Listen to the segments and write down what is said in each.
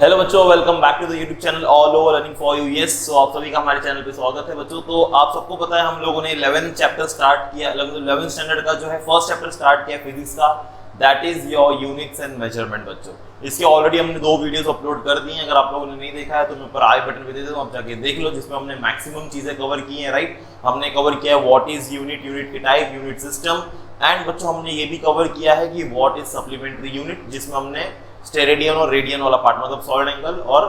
Hello बच्चों, welcome back to the YouTube channel all over learning for you. Yes, so आप सभी का हमारे चैनल पे स्वागत है बच्चों। तो आप सबको पता है हम लोगों ने 11th चैप्टर स्टार्ट किया, 11th स्टैंडर्ड का जो है फर्स्ट चैप्टर स्टार्ट किया फिजिक्स का, that is your units and measurement. बच्चों इसके ऑलरेडी हमने 2 वीडियोस अपलोड कर दी हैं। अगर आप लोगों ने नहीं देखा है तो मैं ऊपर आई बटन पे दे देता हूं, आप जाके देख लो, जिसमें हमने मैक्सिमम चीजें कवर की हैं। राइट, हमने कवर किया है व्हाट इज यूनिट, यूनिट की टाइप, यूनिट सिस्टम, एंड बच्चों हमने ये भी कवर किया है कि व्हाट इज सप्लीमेंट्री यूनिट, जिसमें हमने स्टेरेडियन और रेडियन वाला पार्ट, मतलब सॉलिड एंगल और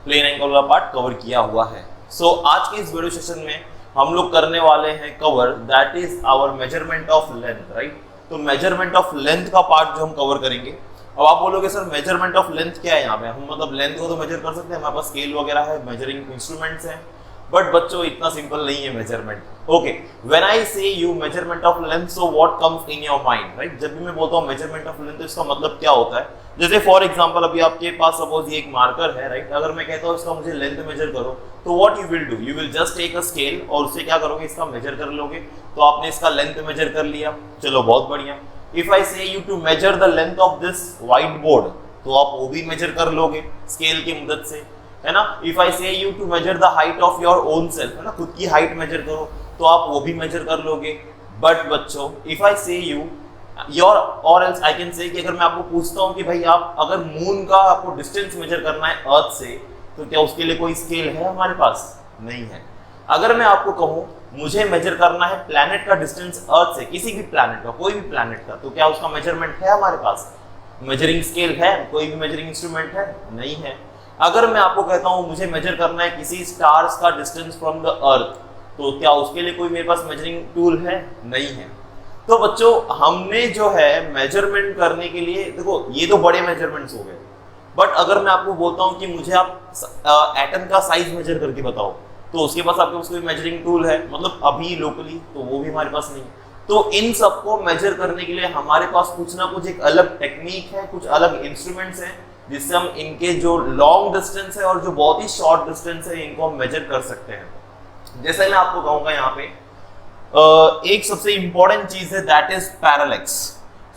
प्लेन एंगल वाला पार्ट कवर किया हुआ है। सो आज के इस वीडियो सेशन में हम लोग करने वाले हैं cover, that is our measurement of length. Right, तो मेजरमेंट ऑफ लेंथ का पार्ट जो हम कवर करेंगे। अब आप बोलोगे सर मेजरमेंट ऑफ लेंथ क्या है यहाँ पे, हम मतलब लेंथ को तो मेजर कर सकते हैं, हमारे पास स्केल वगैरह है, मेजरिंग इंस्ट्रूमेंट्स हैं, बट बच्चों इतना सिंपल नहीं है measurement. Okay, when I say you measurement of length, so what comes in your mind. Right, जब भी मैं बोलता हूँ मेजरमेंट ऑफ लेंथ तो इसका मतलब क्या होता है। जैसे फॉर एग्जांपल अभी आपके पास सपोज ये एक मार्कर है। राइट, अगर मैं कहता हूँ इसका मुझे लेंथ मेजर करो, तो what you will do, you will just take a scale और उससे क्या करोगे, इसका मेजर कर लोगे। तो आपने इसका लेंथ मेजर कर लिया, चलो बहुत बढ़िया। If I say you to measure the length of this white board, तो आप वो भी मेजर कर लोगे स्केल की मदद से, है ना। If I say you to measure the height of your own self, है ना, खुद की हाइट मेजर करो, तो आप वो भी मेजर कर लोगे। बट बच्चों if I say you your और एल्स आई कैन से कि अगर मैं आपको पूछता हूं कि भाई आप अगर मून का आपको डिस्टेंस मेजर करना है अर्थ से, तो क्या उसके लिए कोई स्केल है हमारे पास? नहीं है। अगर मैं आपको कहूं मुझे मेजर करना है प्लैनेट का डिस्टेंस अर्थ से, किसी भी प्लैनेट का, कोई भी प्लैनेट का, तो क्या उसका मेजरमेंट है हमारे पास? मेजरिंग स्केल है? कोई भी मेजरिंग इंस्ट्रूमेंट है? नहीं है। अगर मैं आपको कहता हूं मुझे मेजर करना है किसी स्टार्स का डिस्टेंस फ्रॉम द अर्थ, तो क्या उसके लिए कोई मेरे पास मेजरिंग टूल है? नहीं है। तो बच्चों हमने जो है मेजरमेंट करने के लिए, देखो ये तो बड़े मेजरमेंट्स हो गए, बट अगर मैं आपको बोलता हूं कि मुझे आप एटम का साइज मेजर करके बताओ, तो उसके पास आपके पास कोई मेजरिंग टूल है? मतलब अभी लोकली तो वो भी हमारे पास नहीं। तो इन सबको मेजर करने के लिए हमारे पास कुछ ना कुछ एक अलग टेक्निक है, कुछ अलग इंस्ट्रूमेंट्स हैं, जिससे हम इनके जो लॉन्ग डिस्टेंस है और जो बहुत ही शॉर्ट डिस्टेंस है इनको हम मेजर कर सकते हैं। जैसे मैं आपको कहूंगा यहाँ पे एक सबसे इंपॉर्टेंट चीज है, that is parallax.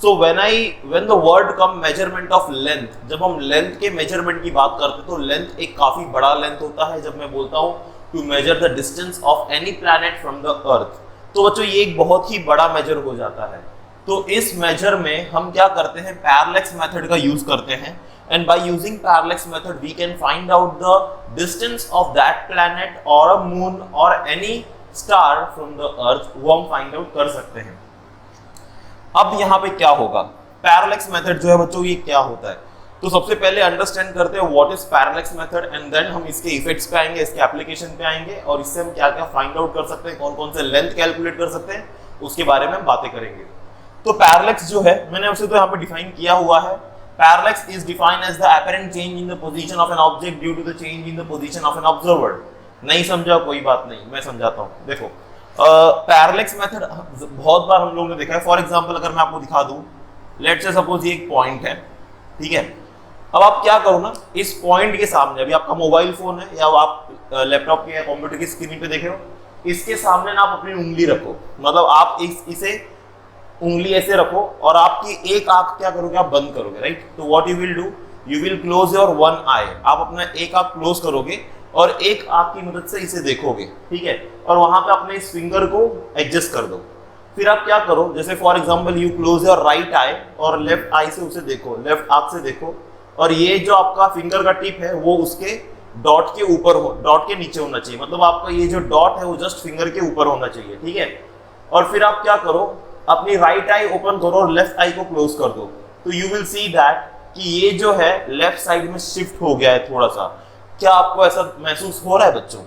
So when the word come measurement of length, जब हम लेंथ के मेजरमेंट की बात करते हैं तो लेंथ एक काफी बड़ा लेंथ होता है। जब मैं बोलता हूँ to measure the distance of any planet from the earth, तो बच्चों ये एक बहुत ही बड़ा मेजर हो जाता है। तो इस मेजर में हम क्या करते हैं, पैरेलैक्स मेथड का यूज करते हैं, and by using parallax method we can find out the distance of that planet or a moon or any star from the earth, वो हम find out कर सकते हैं। अब यहाँ पे क्या होगा, पैरेलैक्स मेथड जो है बच्चों ये क्या होता है, तो सबसे पहले अंडरस्टैंड करते हैं what is parallax method, and then हम इसके इफेक्ट्स पे आएंगे, इसके एप्लीकेशन पे आएंगे, और इससे हम क्या क्या फाइंड आउट कर सकते हैं, कौन कौन से लेंथ कैलकुलेट कर सकते हैं, उसके बारे में हम बातें करेंगे। तो पैरेलैक्स जो है मैंने उसे तो यहाँ पे डिफाइन किया हुआ है। Parallax is defined as the apparent change in the position of an object due to the change in the position of an observer। नहीं समझा कोई बात नहीं, मैं समझाता हूँ। देखो पैरेलैक्स मेथड बहुत बार हम लोगों ने देखा है। फॉर एग्जांपल अगर मैं आपको दिखा दूं, लेट्स से सपोज ये एक पॉइंट है, ठीक है। अब आप क्या करो ना, इस पॉइंट के सामने, अभी आपका मोबाइल फोन है या आप लैपटॉप के या कंप्यूटर की स्क्रीन पे देख रहे हो, इसके सामने ना आप अपनी उंगली रखो, मतलब आप इसे उंगली ऐसे रखो और आपकी एक आंख क्या करोगे, आप बंद करोगे। राइट, तो what you will do, you will close your one eye, आप अपना एक आंख क्लोज करोगे और एक आंख की मदद से इसे देखोगे, ठीक है, और वहां पे अपने इस फिंगर को एडजस्ट कर दो। फिर आप क्या करो, जैसे for example you close your right I और लेफ्ट आई से उसे देखो, लेफ्ट आंख से देखो, और ये जो आपका फिंगर का टिप है वो उसके डॉट के ऊपर हो, डॉट के नीचे होना चाहिए, मतलब आपका ये जो डॉट है वो जस्ट फिंगर के ऊपर होना चाहिए, ठीक है। और फिर आप क्या करो, अपनी राइट आई ओपन करो और लेफ्ट आई को क्लोज कर दो, तो यू विल सी दैट कि ये जो है लेफ्ट साइड में शिफ्ट हो गया है थोड़ा सा। क्या आपको ऐसा महसूस हो रहा है बच्चों?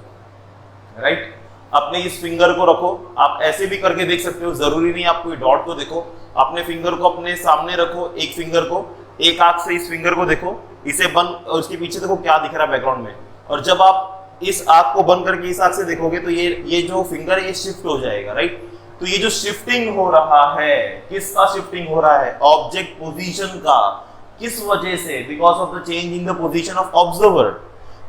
राइट, अपने इस फिंगर को रखो, आप ऐसे भी करके देख सकते हो, जरूरी नहीं आप कोई डॉट को देखो, अपने फिंगर को अपने सामने रखो, एक फिंगर को, एक आंख से इस फिंगर को देखो, इसे बंद, और उसके पीछे देखो क्या दिख रहा है बैकग्राउंड में, और जब आप इस आंख को बंद करके इस आंख से देखोगे तो ये जो फिंगर है ये शिफ्ट हो जाएगा। राइट, तो ये जो शिफ्टिंग हो रहा है, किसका शिफ्टिंग हो रहा है, ऑब्जेक्ट पोजीशन का। किस वजह से? Because of the change in the position of observer.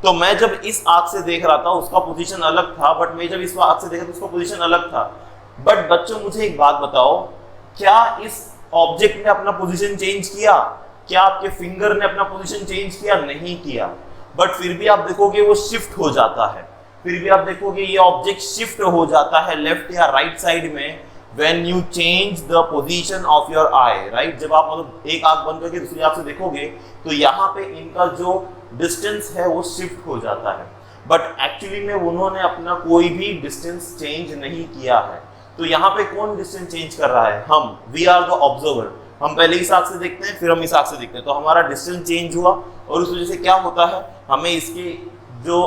तो मैं जब इस आंख से देख रहा था उसका पोजीशन अलग था, बट मैं जब इस आंख से देखा तो उसका पोजीशन अलग था। बट बच्चों मुझे एक बात बताओ, क्या इस ऑब्जेक्ट ने अपना पोजीशन चेंज किया? क्या आपके फिंगर ने अपना पोजीशन चेंज किया? नहीं किया, बट फिर भी आप देखोगे वो शिफ्ट हो जाता है, फिर भी आप देखोगे ये ऑब्जेक्ट शिफ्ट हो जाता है लेफ्ट या राइट साइड में when you change the position of your eye, right? जब आप मतलब एक आंख बंद करके दूसरी आंख से देखोगे तो यहाँ पे इनका जो डिस्टेंस है वो शिफ्ट हो जाता है, बट एक्चुअली में उन्होंने अपना कोई भी डिस्टेंस चेंज नहीं किया है। तो यहाँ पे कौन डिस्टेंस चेंज कर रहा है? हम, वी आर द ऑब्जर्वर। हम पहले इस आंख से देखते हैं, फिर हम इस आंख से देखते हैं, तो हमारा डिस्टेंस चेंज हुआ और उस वजह से क्या होता है, हमें इसके जो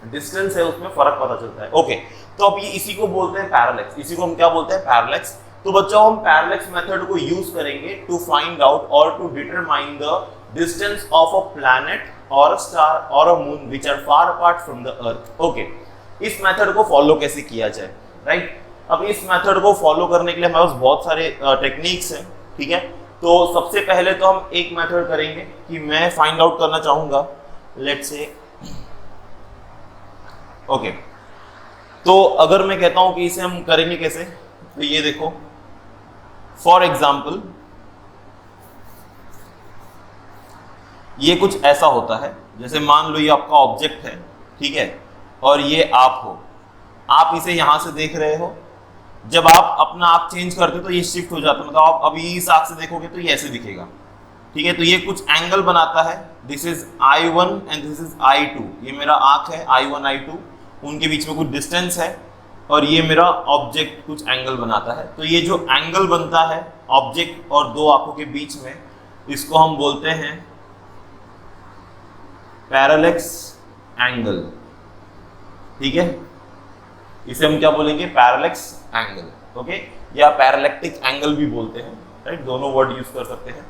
डिस्टेंस है उसमें फर्क पता चलता है। ओके, तो अब ये इसी को बोलते हैं पैरालैक्स। इसी को हम क्या बोलते हैं? पैरालैक्स। तो बच्चों हम पैरालैक्स मेथड को यूज करेंगे टू फाइंड आउट और to determine the distance of a planet और अ स्टार और a moon which are far apart from the earth. Okay, इस मेथड को फॉलो कैसे किया जाए, राइट? अब इस मेथड को फॉलो करने के लिए हमारे पास बहुत सारे टेक्निक्स हैं, ठीक है? तो सबसे पहले तो हम एक मेथड करेंगे कि मैं फाइंड आउट करना चाहूंगा, लेट्स से ओके, तो अगर मैं कहता हूं कि इसे हम करेंगे कैसे, तो ये देखो, फॉर एग्जाम्पल ये कुछ ऐसा होता है, जैसे मान लो ये आपका ऑब्जेक्ट है, ठीक है, और ये आप हो, आप इसे यहां से देख रहे हो, जब आप अपना आंख चेंज करते हो तो ये शिफ्ट हो जाता है, मतलब आप अभी इस आंख से देखोगे तो ये ऐसे दिखेगा, ठीक है? तो ये कुछ एंगल बनाता है, this is I1 and this is I2, ये मेरा आंख है I1 I2, उनके बीच में कुछ डिस्टेंस है और ये मेरा ऑब्जेक्ट कुछ एंगल बनाता है। तो ये जो एंगल बनता है ऑब्जेक्ट और दो आंखों के बीच में, इसको हम बोलते हैं पैरालैक्स एंगल, ठीक है? इसे हम क्या बोलेंगे? पैरालैक्स एंगल, ओके, या पैरालैक्टिक एंगल भी बोलते हैं, राइट? दोनों वर्ड यूज कर सकते हैं।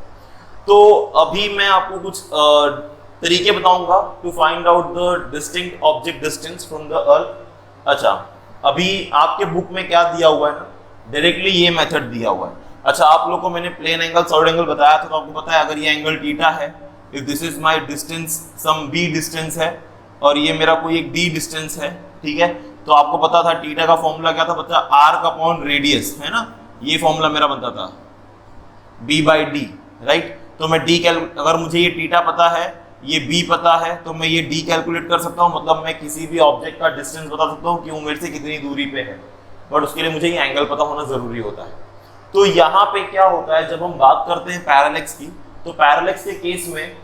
तो अभी मैं आपको कुछ तरीके बताऊंगा to find out the distinct object distance from the earth. अच्छा, अभी आपके बुक में क्या दिया हुआ है ना, डायरेक्टली ये मेथड दिया हुआ है। अच्छा, आप लोगों को मैंने प्लेन एंगल सॉलिड एंगल बताया था, तो आपको पता है अगर ये एंगल थीटा है, if this is my distance, some b distance है और ये मेरा कोई एक d डिस्टेंस है, ठीक है? तो आपको पता था थीटा का फॉर्मूला क्या था बच्चा? आर्क अपॉन रेडियस, है ना? ये फॉर्मूला मेरा बनता था b/d, राइट? तो मैं d अगर मुझे ये थीटा पता है, ये b पता है, तो मैं ये d कैलकुलेट कर सकता हूँ, मतलब मैं किसी भी ऑब्जेक्ट का डिस्टेंस बता सकता हूँ कि वो मेरे से कितनी दूरी पे है, बट उसके लिए मुझे ये एंगल पता होना जरूरी होता है। तो यहाँ पे क्या होता है, जब हम बात करते हैं पैरालैक्स की, तो पैरालैक्स के केस में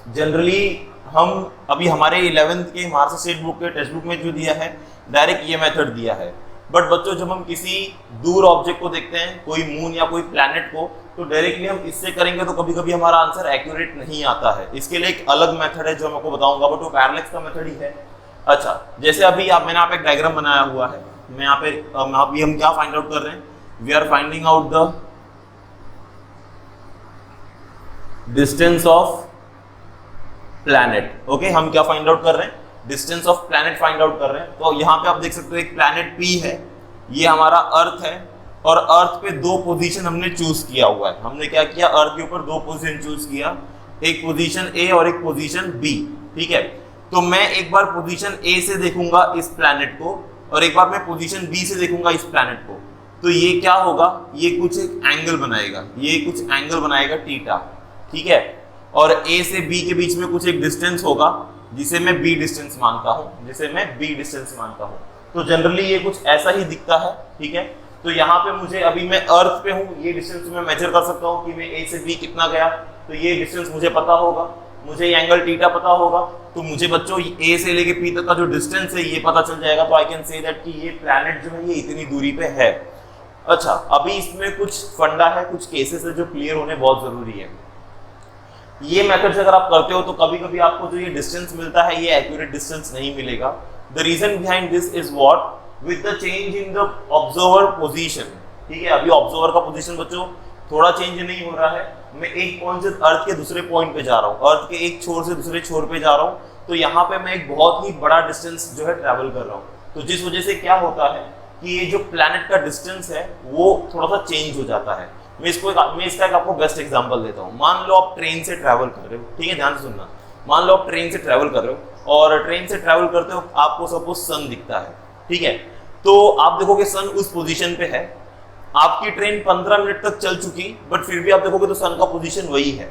जनरली हम अभी हमारे 11th के महाराष्ट्र स्टेट बुक के टेक्स्ट बुक में जो दिया है, डायरेक्ट ये मेथड दिया है, बट बच्चों जब हम किसी दूर ऑब्जेक्ट को देखते हैं, कोई मून या कोई प्लैनेट को, तो डायरेक्टली हम इससे करेंगे तो कभी कभी हमारा आंसर एक्यूरेट नहीं आता है। इसके लिए एक अलग मेथड है जो मैं आपको बताऊंगा, बट वो पैरालैक्स का मेथड ही है। अच्छा, जैसे अभी मैंने यहाँ पे एक डायग्राम बनाया हुआ है, मैं यहाँ पे अभी हम क्या फाइंड आउट कर रहे हैं? We are finding out the distance of planet. Okay, हम क्या फाइंड आउट कर रहे हैं? Distance of planet find out कर रहे हैं। तो यहाँ पे आप देख सकते हो एक प्लैनेट P है, ये हमारा अर्थ है, और अर्थ पे दो पोजीशन हमने चूज किया हुआ है। हमने क्या किया? अर्थ के ऊपर दो पोजीशन चूज किया, एक पोजीशन A और एक पोजीशन B, ठीक है? तो मैं एक बार पोजीशन A से देखूंगा इस प्लैनेट को और एक बार मैं पोजीशन B से देखूंगा इस प्लैनेट को, तो ये क्या होगा? ये कुछ एक एंगल बनाएगा, ये कुछ एंगल बनाएगा थीटा, ठीक है? और A से B के बीच में कुछ एक डिस्टेंस होगा जिसे मैं B डिस्टेंस मानता हूँ, जिसे मैं B डिस्टेंस मानता हूँ। तो जनरली ये कुछ ऐसा ही दिखता है, ठीक है? तो यहाँ पे मुझे, अभी मैं अर्थ पे हूँ, ये डिस्टेंस मैं मेजर कर सकता हूँ कि मैं A से B कितना गया, तो ये डिस्टेंस मुझे पता होगा, मुझे ये एंगल थीटा पता होगा, तो मुझे बच्चों A से लेके P तक का जो डिस्टेंस है ये पता चल जाएगा। तो आई कैन से दैट कि ये प्लैनेट जो है ये इतनी दूरी पे है। अच्छा, अभी इसमें कुछ फंडा है, कुछ केसेस है जो क्लियर होने बहुत जरूरी है। ये मेथड से अगर आप करते हो तो कभी कभी आपको जो ये डिस्टेंस मिलता है ये एक्यूरेट डिस्टेंस नहीं मिलेगा। The reason behind this is what? With the change in the observer position, ठीक है? अभी ऑब्जर्वर का पोजीशन बच्चों थोड़ा चेंज नहीं हो रहा है, मैं एक पॉइंट से अर्थ के दूसरे पॉइंट पे जा रहा हूँ, अर्थ के एक छोर से दूसरे छोर पे जा रहा हूँ, तो यहाँ पे मैं एक बहुत ही बड़ा डिस्टेंस जो है ट्रैवल कर रहा हूँ। तो जिस वजह से क्या होता है कि ये जो प्लैनेट का डिस्टेंस है वो थोड़ा सा चेंज हो जाता है। मैं इसका एक आपको बेस्ट एग्जांपल देता हूँ। मान लो आप ट्रेन से ट्रैवल कर रहे हो, ठीक है? ध्यान से सुनना। मान लो आप ट्रेन से ट्रैवल कर रहे हो और ट्रेन से ट्रैवल करते हो, आपको सपोज सन दिखता है, ठीक है? तो आप देखोगे सन उस पोजीशन पे है, आपकी ट्रेन 15 मिनट तक चल चुकी, बट फिर भी आप देखोगे तो सन का पोजीशन वही है।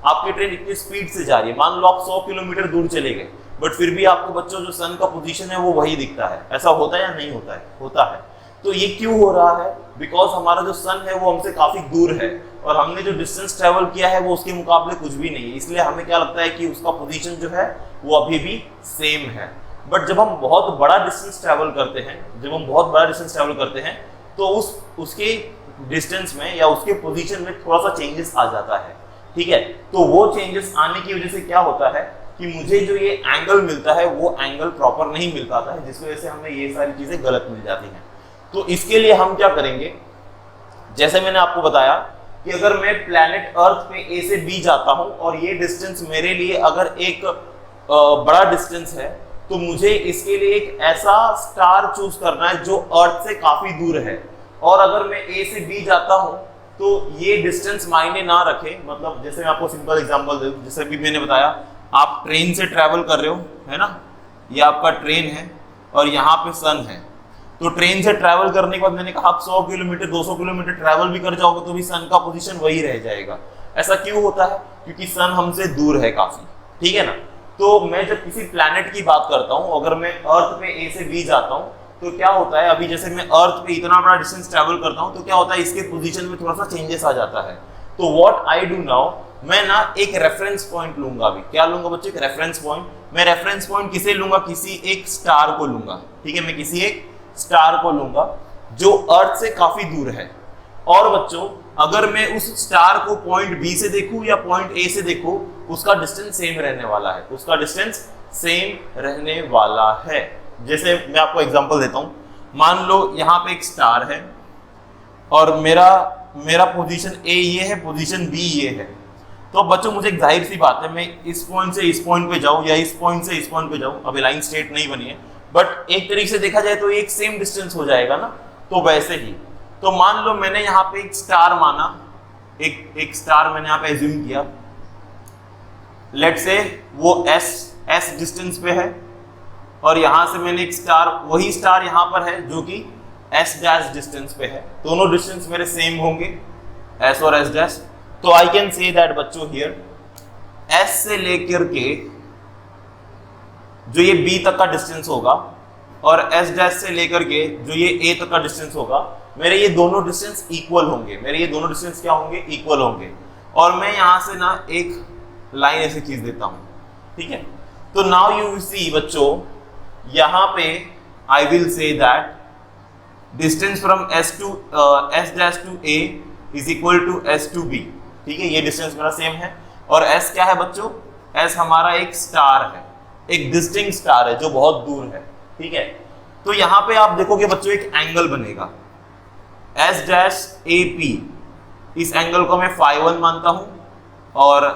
आपकी ट्रेन इतनी स्पीड से जा रही है, मान लो आप 100 किलोमीटर दूर चले गए, बट फिर भी आपको बच्चों जो सन का पोजीशन है वो वही दिखता है। ऐसा होता है या नहीं होता है? होता है। तो ये क्यों हो रहा है? बिकॉज हमारा जो सन है वो हमसे काफी दूर है और हमने जो डिस्टेंस ट्रेवल किया है वो उसके मुकाबले कुछ भी नहीं है, इसलिए हमें क्या लगता है कि उसका पोजीशन जो है वो अभी भी सेम है। बट जब हम बहुत बड़ा डिस्टेंस ट्रेवल करते हैं, तो उसके डिस्टेंस में या उसके पोजीशन में थोड़ा सा चेंजेस आ जाता है, ठीक है। तो वो चेंजेस आने की वजह से क्या होता है कि मुझे जो ये एंगल मिलता है वो एंगल प्रॉपर नहीं मिल पाता है, जिस वजह से हमें ये सारी चीजें गलत मिल जाती हैं। तो इसके लिए हम क्या करेंगे, जैसे मैंने आपको बताया कि अगर मैं प्लैनेट अर्थ पे ए से बी जाता हूं और ये डिस्टेंस मेरे लिए अगर एक बड़ा डिस्टेंस है, तो मुझे इसके लिए एक ऐसा स्टार चूज करना है जो अर्थ से काफी दूर है। और अगर मैं ए से बी जाता हूं तो ये डिस्टेंस मायने ना रखे, मतलब जैसे मैं आपको सिंपल एग्जांपल दूं, जैसे भी मैंने बताया, आप ट्रेन से ट्रैवल कर रहे हो, है ना, ये आपका ट्रेन है और यहाँ पे सन है। तो ट्रेन से ट्रैवल करने के बाद मैंने कहा आप 100 किलोमीटर 200 किलोमीटर ट्रैवल भी कर जाओगे तो भी सन का पोजीशन वही रह जाएगा। ऐसा क्यों होता है? क्योंकि सन हमसे दूर है काफी, ठीक है ना। तो मैं जब किसी प्लैनेट की बात करता हूं, अगर मैं अर्थ पे ए से बी जाता हूं तो क्या होता है, अभी जैसे मैं अर्थ पे इतना बड़ा डिस्टेंस ट्रैवल करता हूं तो क्या होता है, इसके पोजीशन में थोड़ा सा चेंजेस आ जाता है। तो व्हाट आई डू नाउ, मैं ना एक रेफरेंस पॉइंट लूंगा। अभी क्या लूंगा बच्चों? एक रेफरेंस पॉइंट। मैं रेफरेंस पॉइंट किसे लूंगा? किसी एक स्टार को लूंगा, ठीक है। मैं किसी एक स्टार को लूंगा जो अर्थ से काफी दूर है। और बच्चों अगर मैं उस स्टार को पॉइंट बी से देखूं या पॉइंट ए से देखूं, उसका डिस्टेंस सेम रहने वाला है, उसका डिस्टेंस सेम रहने वाला है। जैसे मैं आपको एग्जांपल देता हूं, मान लो यहाँ पे एक स्टार है और मेरा पोजीशन ए ये है, पोजीशन बी ये है। तो बच्चों मुझे एक जाहिर सी बात है, मैं इस पॉइंट से इस पॉइंट पे जाऊं या इस पॉइंट से इस पॉइंट पे जाऊं, अभी लाइन स्ट्रेट नहीं बनी है, बट एक तरीके से देखा जाए तो एक सेम डिस्टेंस हो जाएगा ना। तो वैसे ही, तो मान लो मैंने यहाँ पे एक स्टार माना, एक स्टार मैंने यहाँ पे एज्यूम किया, लेट से वो एस डिस्टेंस पे है, और यहां से मैंने एक स्टार, वही स्टार यहां पर है जो कि एस डैश डिस्टेंस पे है। दोनों डिस्टेंस मेरे सेम होंगे, एस और एस डैश। तो आई कैन से दैट बच्चों हियर एस से लेकर के जो ये बी तक का डिस्टेंस होगा और एस डैश से लेकर के जो ये ए तक का डिस्टेंस होगा, मेरे ये दोनों डिस्टेंस इक्वल होंगे। मेरे ये दोनों डिस्टेंस क्या होंगे? इक्वल होंगे। और मैं यहां से ना एक लाइन ऐसे खींच देता हूं, ठीक है। तो नाउ यू सी बच्चों, यहां पे I will say that distance from S dash to A is equal to S to B, ठीक है। ये डिस्टेंस मेरा सेम है। और एस क्या है बच्चों? एस हमारा एक स्टार है, एक डिस्टिंक्ट स्टार है जो बहुत दूर है, ठीक है। तो यहां पे आप देखोगे बच्चों एक एंगल बनेगा एस डैश ए पी, इस एंगल को मैं φ1 मानता हूं और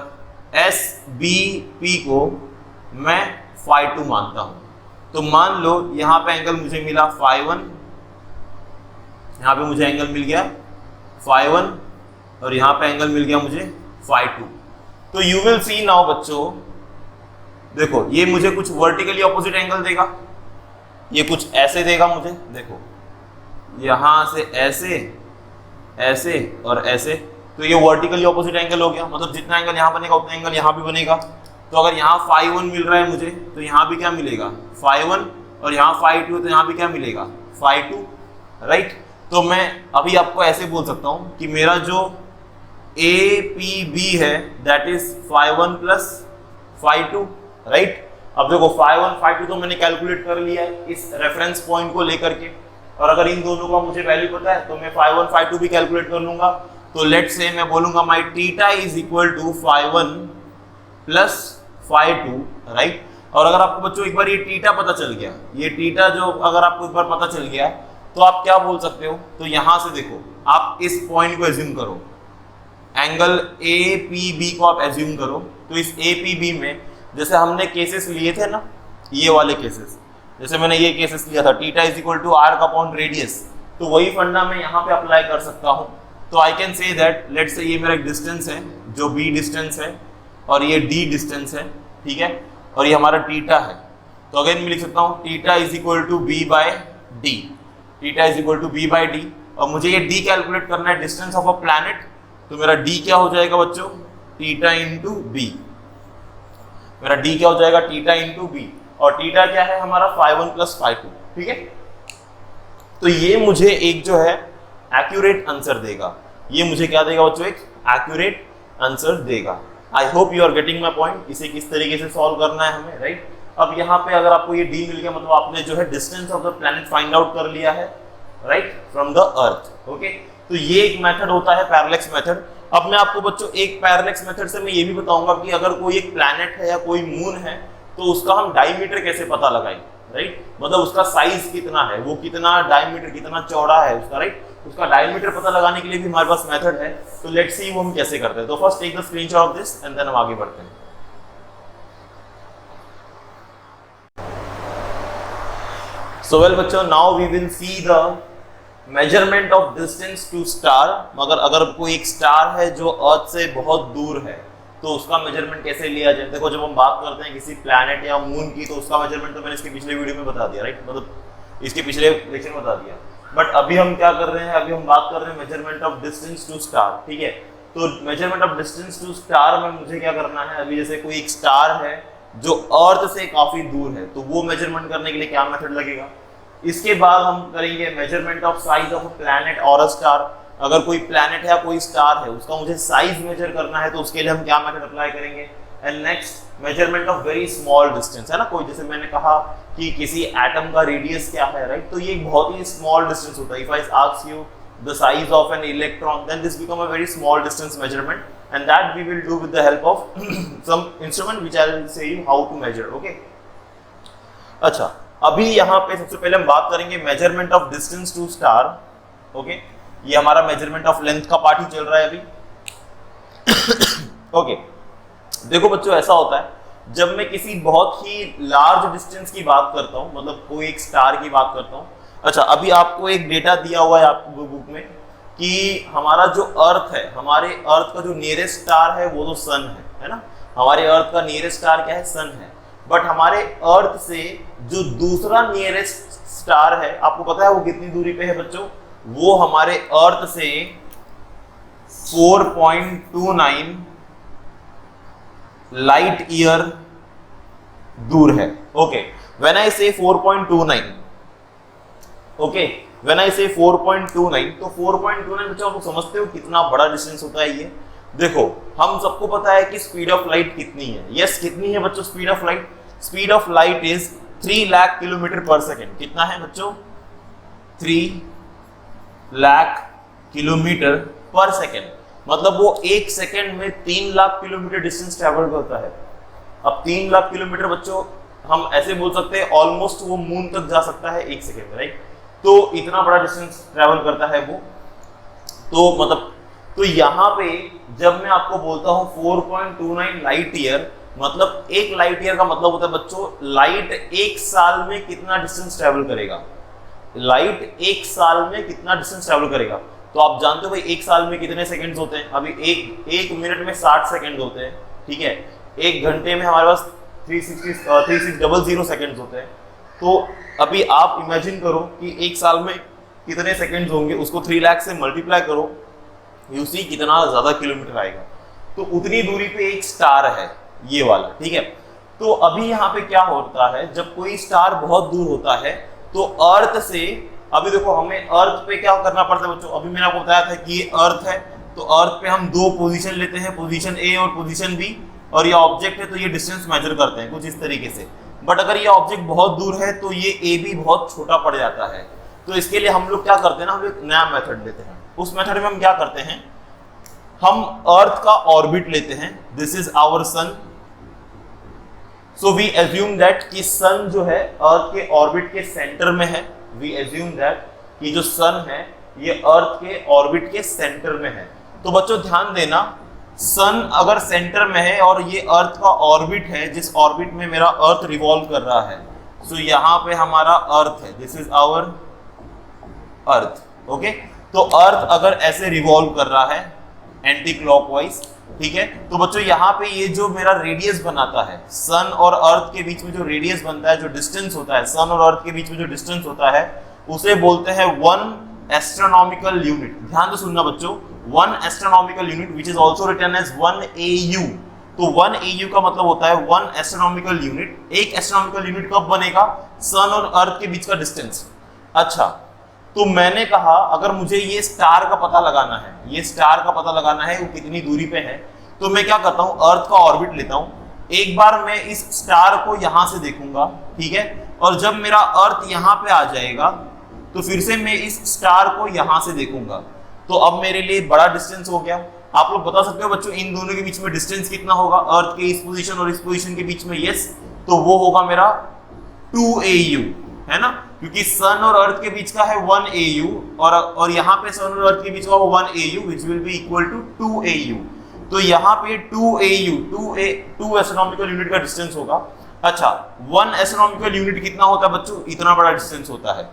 एस बी पी को मैं φ2 मानता हूं। तो मान लो यहां पे एंगल मुझे मिला φ1, यहां पे मुझे एंगल मिल गया φ1 और यहां पे एंगल मिल गया मुझे φ2। तो यू विल सी नाउ बच्चों, देखो ये मुझे कुछ वर्टिकली ऑपोजिट एंगल देगा, ये कुछ ऐसे देगा मुझे, देखो यहां से ऐसे, ऐसे और ऐसे। तो ये वर्टिकली ऑपोजिट एंगल हो गया, मतलब जितना एंगल यहां बनेगा उतना एंगल यहां भी बनेगा। तो अगर यहाँ φ1 मिल रहा है मुझे, तो यहाँ भी क्या मिलेगा? φ1। और यहाँ φ2, तो यहाँ भी क्या मिलेगा? φ2, राइट। तो मैं अभी आपको ऐसे बोल सकता हूँ कि मेरा जो APB है दैट इज φ1 प्लस φ2, राइट। अब देखो φ1 φ2 तो मैंने कैलकुलेट कर लिया है इस रेफरेंस पॉइंट को लेकर के, और अगर इन दोनों का मुझे वैल्यू पता है तो मैं φ1 φ2 भी कैलकुलेट कर लूंगा। तो लेट से मैं बोलूंगा my theta is equal to φ1 plus φ2, right. और अगर आपको बच्चों एक बार ये थीटा पता चल गया, ये थीटा जो अगर आपको एक बार पता चल गया, तो आप क्या बोल सकते हो? तो यहां से देखो, आप इस पॉइंट को एज्यूम करो, एंगल APB को आप एज्यूम करो। तो इस APB में जैसे हमने केसेस लिए थे ना, ये वाले केसेस, जैसे मैंने ये केसेस लिया था, theta is equal to r का अपॉन रेडियस, तो वही फंडा मैं यहाँ पे अप्लाई कर सकता हूँ। तो I can say that, let's say ये मेरा एक डिस्टेंस है जो B डिस्टेंस है और ये D डिस्टेंस है, ठीक है, और ये हमारा थीटा है। तो अगेन मैं लिख सकता हूँ theta is equal to B by D, theta is equal to B by D। और मुझे ये डी कैलकुलेट करना है डिस्टेंस ऑफ अ प्लैनेट, तो मेरा डी क्या हो जाएगा बच्चों, थीटा इंटू बी। मेरा डी क्या हो जाएगा, थीटा इंटू बी, और थीटा क्या है हमारा φ1 + φ2, ठीक है। तो ये मुझे एक जो है एक्यूरेट आंसर देगा, ये मुझे क्या देगा बच्चों, एक एक्यूरेट आंसर देगा। I hope you are getting my point. इसे किस तरीके से सॉल्व करना है हमें, राइट। अब यहाँ पे अगर आपको ये डी मिल गया मतलब आपने जो है distance of the planet find out कर लिया है, right, from the earth. Okay, तो ये एक मेथड होता है पैरेलैक्स मेथड। अब मैं आपको बच्चों एक पैरेलैक्स मेथड से मैं ये भी बताऊंगा कि अगर कोई एक प्लैनेट है या कोई मून है तो उसका हम डायमीटर कैसे पता लगाएं, राइट, मतलब उसका साइज कितना है, वो कितना डायमीटर कितना चौड़ा है उसका, राइट, उसका डायमीटर पता लगाने के लिए भी हमारे पास मेथड है। तो लेट्स सी वो हम कैसे करते हैं। तो first take the screenshot of this and then हम आगे बढ़ते हैं। सो वेल बच्चों, now we will see the measurement of distance to star. मगर अगर कोई एक स्टार है जो अर्थ से बहुत दूर है तो उसका मेजरमेंट कैसे लिया जाए। देखो जब हम बात करते हैं किसी प्लैनेट या मून की तो उसका मेजरमेंट तो मैंने इसके पिछले वीडियो में बता दिया, राइट, मतलब इसके पिछले लेक्चर में बता दिया। बट अभी हम क्या कर रहे हैं, अभी हम बात कर रहे हैं measurement of distance to star, ठीक है। तो measurement of distance to star में मुझे क्या करना है, अभी जैसे कोई एक स्टार है जो अर्थ से काफी दूर है तो वो मेजरमेंट करने के लिए क्या मेथड लगेगा। इसके बाद हम करेंगे measurement of size of a planet और अ स्टार। अगर कोई प्लैनेट है या कोई स्टार है उसका मुझे साइज मेजर करना है तो उसके लिए हम क्या मेथड अप्लाई करेंगे। And next measurement of very small distance, है ना, कोई जैसे मैंने कहा कि किसी एटम का रेडियस क्या है, राइट, तो ये बहुत ही स्मॉल डिस्टेंस होता है। If I ask you the size of an electron then this become a very small distance measurement and that we will do with the help of some instrument which I will say you how to measure. Okay, अच्छा, अभी यहाँ पे सबसे पहले हम बात करेंगे measurement of distance to star. Okay, ये हमारा मेजरमेंट ऑफ लेंथ का पार्ट ही चल रहा है अभी। ओके, देखो बच्चों ऐसा होता है जब मैं किसी बहुत ही लार्ज डिस्टेंस की बात करता हूँ, मतलब कोई एक स्टार की बात करता हूँ। अच्छा, अभी आपको एक डेटा दिया हुआ है आपको बुक में कि हमारा जो अर्थ है, हमारे अर्थ का जो नियरेस्ट स्टार है वो तो सन है ना। हमारे अर्थ का नियरेस्ट स्टार क्या है, सन है। बट हमारे अर्थ से जो दूसरा नियरेस्ट स्टार है आपको पता है वो कितनी दूरी पे है बच्चों, वो हमारे अर्थ से 4.29 लाइट ईयर दूर है। ओके, व्हेन आई से 4.29, ओके, व्हेन आई से 4.29, तो 4.29 बच्चों आप समझते हो कितना बड़ा डिस्टेंस होता है ये। देखो हम सबको पता है कि स्पीड ऑफ लाइट कितनी है। यस, कितनी है बच्चों speed of light? Speed of light is 3 lakh kilometre पर सेकेंड। कितना है बच्चों? 3 लाख किलोमीटर पर सेकेंड, मतलब वो एक सेकेंड में 3 लाख किलोमीटर डिस्टेंस ट्रेवल करता है। अब 3 लाख किलोमीटर बच्चों हम ऐसे बोल सकते हैं ऑलमोस्ट वो मून तक जा सकता है एक सेकेंड में, राइट। तो इतना बड़ा डिस्टेंस ट्रेवल करता है वो। तो मतलब तो यहाँ पे जब मैं आपको बोलता हूँ 4.29 लाइट ईयर, मतलब एक लाइट ईयर का मतलब होता है बच्चों लाइट एक साल में कितना डिस्टेंस ट्रेवल करेगा। लाइट एक साल में कितना डिस्टेंस ट्रेवल करेगा, तो आप जानते हो भाई एक साल में कितने सेकंड्स होते हैं। अभी एक मिनट में 60 सेकंड होते हैं, ठीक है। एक घंटे में हमारे पास 3600 सेकंड्स होते हैं। तो अभी आप इमेजिन करो कि एक साल में कितने सेकंड्स होंगे, उसको 3 लाख से मल्टीप्लाई करो, यू सी कितना ज्यादा किलोमीटर आएगा। तो उतनी दूरी पे एक स्टार है ये वाला, ठीक है। तो अभी यहाँ पे क्या होता है, जब कोई स्टार बहुत दूर होता है तो अर्थ से, अभी देखो हमें अर्थ पे क्या करना पड़ता है बच्चों, अभी मैंने आपको बताया था कि ये अर्थ है, तो अर्थ पे हम 2 पोजीशन लेते हैं, पोजीशन ए और पोजीशन बी, और ये ऑब्जेक्ट है तो ये डिस्टेंस मेजर करते हैं कुछ इस तरीके से। बट अगर ये ऑब्जेक्ट बहुत दूर है तो ये ए बी बहुत छोटा पड़ जाता है। तो इसके लिए हम लोग क्या करते हैं ना, हम एक नया मेथड लेते हैं। उस मेथड में हम क्या करते हैं, हम अर्थ का ऑर्बिट लेते हैं। This is our sun. So we assume that कि सन जो है अर्थ के ऑर्बिट के सेंटर में है। वी एज्यूम दैट कि जो सन है ये अर्थ के ऑर्बिट के सेंटर में है। तो बच्चों ध्यान देना, सन अगर सेंटर में है और ये अर्थ का ऑर्बिट है, जिस ऑर्बिट में मेरा अर्थ रिवॉल्व कर रहा है, सो यहाँ पे हमारा अर्थ है, this is our earth. Okay, तो अर्थ अगर ऐसे रिवॉल्व कर रहा है एंटी क्लॉकवाइज, ठीक है, तो बच्चों यहाँ पे ये जो मेरा रेडियस बनाता है, सन और अर्थ के बीच में जो रेडियस बनता है, जो डिस्टेंस होता है सन और अर्थ के बीच में जो डिस्टेंस होता है, उसे बोलते हैं 1 एस्ट्रोनॉमिकल यूनिट, ध्यान से सुनना बच्चों, 1 astronomical unit which is also written as 1 AU। तो 1 AU का मतलब होता है 1 एस्ट्रोनॉमिकल यूनिट। एक एस्ट्रोनॉमिकल यूनिट कब बनेगा? सन और अर्थ के बीच का डिस्टेंस। अच्छा, तो मैंने कहा अगर मुझे ये स्टार का पता लगाना है, ये स्टार का पता लगाना है वो कितनी दूरी पे है, तो मैं क्या करता हूं, अर्थ का ऑर्बिट लेता हूं। एक बार मैं इस स्टार को यहां से देखूंगा, ठीक है, और जब मेरा अर्थ यहां पे आ जाएगा तो फिर से मैं इस स्टार को यहां से देखूंगा। तो अब मेरे लिए बड़ा डिस्टेंस हो गया। आप लोग बता सकते हो बच्चों इन दोनों के बीच में डिस्टेंस कितना होगा, अर्थ के इस पोजीशन और इस पोजीशन के बीच में? यस, तो वो होगा मेरा 2 AU, है ना, क्योंकि सन और अर्थ के बीच का है 1 AU और यहाँ पे सन और अर्थ के बीच का 1 AU which will be equal to 2 AU। तो यहाँ पे 2 AU 2 एस्ट्रोनॉमिकल यूनिट का डिस्टेंस होगा। अच्छा, 1 एस्ट्रोनॉमिकल यूनिट कितना होता है बच्चों? इतना बड़ा डिस्टेंस होता है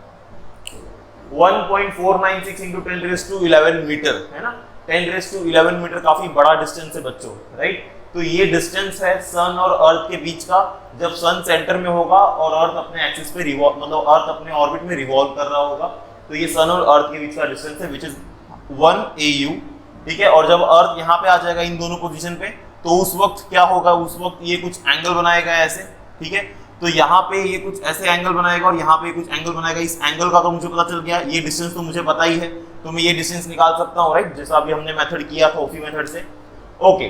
1.496 into 10⁻11 मीटर, है ना, 10⁻11 मीटर काफी बड़ा डिस्टेंस है बच्चों, राइट। तो ये डिस्टेंस है सन और अर्थ के बीच का, जब सन सेंटर में होगा और अर्थ अपने एक्सिस पे रिवॉल्व, मतलब अर्थ अपने ऑर्बिट में रिवॉल्व कर रहा होगा, तो ये सन और अर्थ के बीच का डिस्टेंस है विच इज 1 AU, ठीक है। और जब अर्थ यहाँ पे आ जाएगा इन दोनों पोजीशन पे, तो उस वक्त क्या होगा, उस वक्त ये कुछ एंगल बनाएगा ऐसे, ठीक है। तो यहाँ पे ये कुछ ऐसे एंगल बनाएगा और यहाँ पे कुछ एंगल बनाएगा। इस एंगल का तो मुझे पता चल गया, ये डिस्टेंस तो मुझे पता ही है, तो मैं ये डिस्टेंस निकाल सकता हूँ, राइट, जैसा अभी हमने मेथड किया था उसी मेथड से। ओके,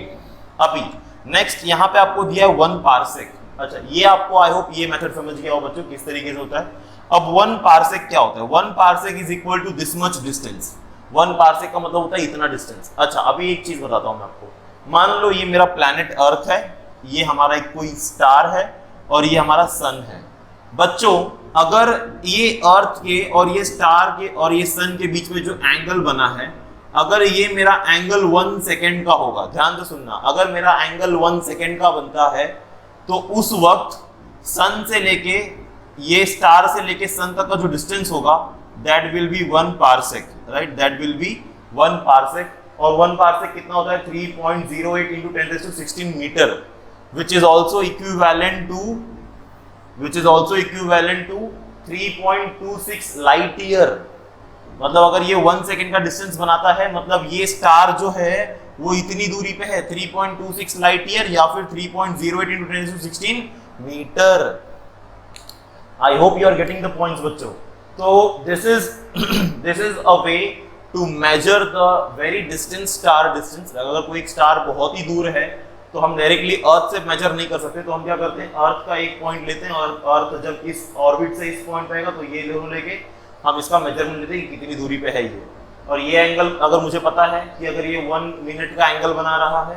अभी नेक्स्ट यहाँ पे आपको दिया है 1 पार्सेक। अच्छा, ये आपको आई होप ये मेथड समझ गया हो बच्चों किस तरीके से होता है। अब 1 पार्सेक क्या होता है? 1 parsec is equal to this much distance. 1 parsec का मतलब होता है इतना डिस्टेंस। अच्छा, अभी एक चीज बताता हूँ मैं आपको। मान लो ये मेरा प्लैनेट अर्थ है, ये हमारा एक कोई स्टार है और ये हमारा सन है। बच्चों, अगर ये अर्थ के और ये स्टार के और ये सन के बीच में जो एंगल बना है, अगर ये मेरा एंगल 1 सेकेंड का होगा, ध्यान से सुनना, अगर मेरा एंगल 1 सेकेंड का बनता है तो उस वक्त सन से लेके ये स्टार से लेके सन तक का जो डिस्टेंस होगा that will be 1 parsec, right, that will be 1 parsec. और 1 पार्सेक कितना होता है? 3.08 into 10⁻16 metre, which is also equivalent to 3.26 light year. मतलब अगर ये 1 सेकेंड का डिस्टेंस बनाता है, मतलब ये स्टार जो है वो इतनी दूरी पे है, 3.26 लाइट ईयर या फिर 3.08 into 10⁻16 metre. I hope you are getting the points बच्चों। तो this is a way to measure the very distant star distance. अगर कोई एक स्टार बहुत ही दूर है तो हम डायरेक्टली अर्थ से मेजर नहीं कर सकते, तो हम क्या करते हैं, अर्थ का एक पॉइंट लेते हैं और अर्थ जब इस ऑर्बिट से इस पॉइंट पे आएगा तो ये दोनों लेके हम इसका मेजरमेंट लेते हैं कि कितनी दूरी पे है ये। और ये एंगल अगर मुझे पता है कि अगर ये 1 मिनट का एंगल बना रहा है,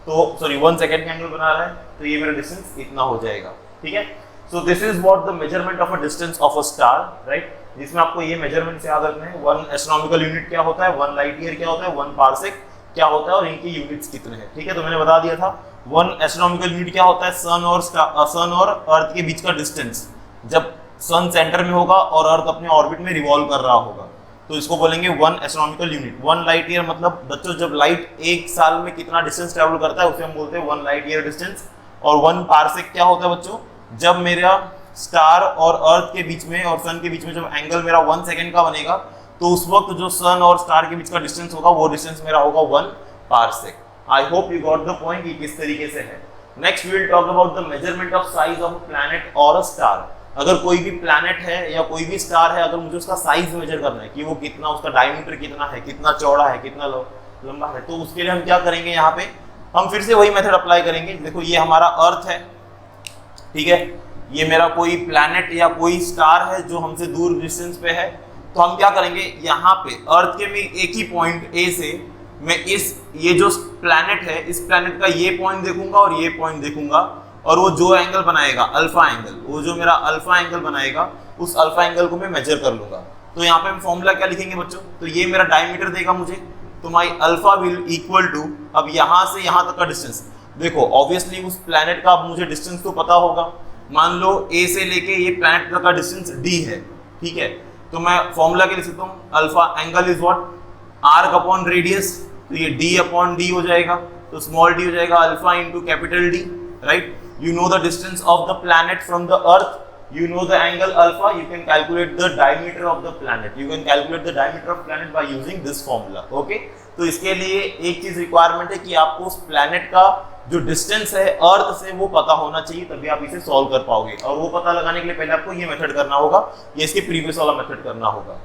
तो सॉरी 1 सेकेंड का एंगल बना रहा है, तो ये मेरा डिस्टेंस इतना हो जाएगा, ठीक है। So this is what the measurement of a distance of a star, right, जिसमें आपको ये मेजरमेंट से याद रखना है। 1 एस्ट्रोनॉमिकल यूनिट क्या होता है, 1 लाइट ईयर क्या होता है, 1 पार्सेक क्या होता है और इनकी यूनिट्स कितने हैं, ठीक है। तो मैंने बता दिया था 1 एस्ट्रोनॉमिकल यूनिट क्या होता है, सन और अर्थ के बीच का डिस्टेंस जब सन सेंटर में होगा और अर्थ अपने ऑर्बिट में रिवॉल्व कर रहा होगा, तो इसको बोलेंगे 1 एस्ट्रोनॉमिकल यूनिट। 1 लाइट ईयर मतलब बच्चों जब लाइट एक साल में कितना डिस्टेंस ट्रेवल करता है उसे हम बोलते हैं 1 लाइट ईयर डिस्टेंस। और 1 पार्सेक क्या होता है बच्चों, जब मेरा स्टार और अर्थ के बीच में और सन के बीच में जब एंगल मेरा 1 सेकेंड का बनेगा, तो उस वक्त जो सन और स्टार के बीच का डिस्टेंस होगा वो डिस्टेंस मेरा होगा 1 parsec. I hope you got the point कि किस तरीके से है। Next we will talk about the measurement of size of a planet और अ स्टार। अगर कोई भी प्लैनेट है या कोई भी स्टार है, अगर मुझे उसका साइज मेजर करना है कि वो कितना, उसका डायमीटर कितना है, कितना चौड़ा है, कितना लंबा है, तो उसके लिए हम क्या करेंगे, यहाँ पे हम फिर से वही मेथड अप्लाई करेंगे। देखो ये हमारा अर्थ है, ठीक है, ये मेरा कोई प्लैनेट या कोई स्टार है जो हमसे दूर डिस्टेंस पे है, तो हम क्या करेंगे, यहाँ पे अर्थ के में एक ही पॉइंट ए से मैं ये जो प्लैनेट है इस प्लैनेट का ये पॉइंट देखूंगा और ये पॉइंट देखूंगा, और वो जो एंगल बनाएगा अल्फा एंगल, वो जो मेरा अल्फा एंगल बनाएगा उस अल्फा एंगल को मैं मेजर कर लूंगा। तो यहाँ पे हम फॉर्मूला क्या लिखेंगे बच्चों, तो ये मेरा डायमीटर देगा मुझे, तो माई अल्फा विल इक्वल टू, अब यहाँ से यहाँ तक का डिस्टेंस देखो, ऑब्वियसली उस प्लैनेट का अब मुझे डिस्टेंस तो पता होगा। मान लो ए से लेके ये प्लैनेट तक का डिस्टेंस डी है, ठीक है, तो मैं फॉर्मूला क्या लिख सकता हूँ, alpha angle is what, arc upon radius, तो ये d अपॉन डी हो जाएगा, तो स्मॉल d हो जाएगा alpha into capital D, right. You know the distance of the planet from the earth, you know the angle alpha, you can calculate the diameter of the planet. You can calculate the diameter of planet by using this formula. Okay? तो इसके लिए एक चीज requirement है कि आपको उस planet का जो डिस्टेंस है अर्थ से वो पता होना चाहिए, तभी आप इसे सॉल्व कर पाओगे। और वो पता लगाने के लिए पहले आपको ये मेथड करना होगा, ये इसके प्रीवियस वाला मेथड करना होगा।